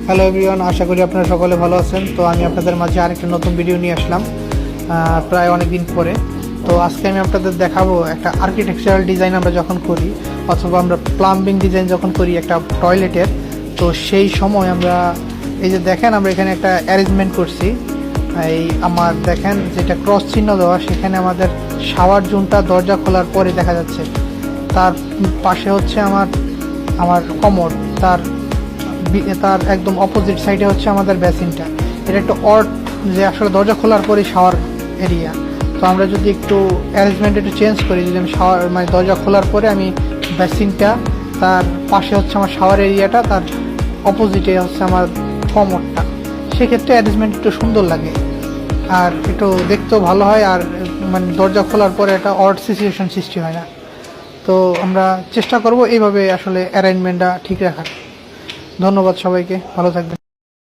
Hello everyone, আশা করি আপনারা সকলে ভালো আছেন। তো আমি আপনাদের মাঝে আরেকটা নতুন ভিডিও নিয়ে আসলাম প্রায় অনেক দিন পরে। তো আজকে আমি আপনাদের দেখাবো একটা আর্কিটেকচারাল ডিজাইন আমরা যখন করি অথবা আমরা প্লাম্বিং ডিজাইন যখন করি একটা টয়লেটের। তো সেই সময় আমরা এই যে দেখেন আমরা এখানে একটা অ্যারেঞ্জমেন্ট করছি। এই আমার দেখেন যেটা ক্রস চিহ্ন দেওয়া, সেখানে আমাদের শাওয়ার জোনটা দরজা খোলার পরে দেখা যাচ্ছে। তার পাশে হচ্ছে আমার কমোড, তার একদম অপোজিট সাইডে হচ্ছে আমাদের বেসিনটা। এটা একটা অড যে আসলে দরজা খোলার পরে শাওয়ার এরিয়া। তো আমরা যদি একটু অ্যারেঞ্জমেন্ট একটু চেঞ্জ করি, যদি আমি শাওয়ার মানে দরজা খোলার পরে আমি বেসিনটা, তার পাশে হচ্ছে আমার শাওয়ার এরিয়াটা, তার অপোজিটে হচ্ছে আমার কমোডটা, সেক্ষেত্রে অ্যারেঞ্জমেন্ট একটু সুন্দর লাগে আর একটু দেখতেও ভালো হয়। আর মানে দরজা খোলার পরে একটা অড সিচুয়েশন সৃষ্টি হয় না। তো আমরা চেষ্টা করব এইভাবে আসলে অ্যারেঞ্জমেন্টটা ঠিক রাখার। ধন্যবাদ সবাইকে, ভালো থাকবেন।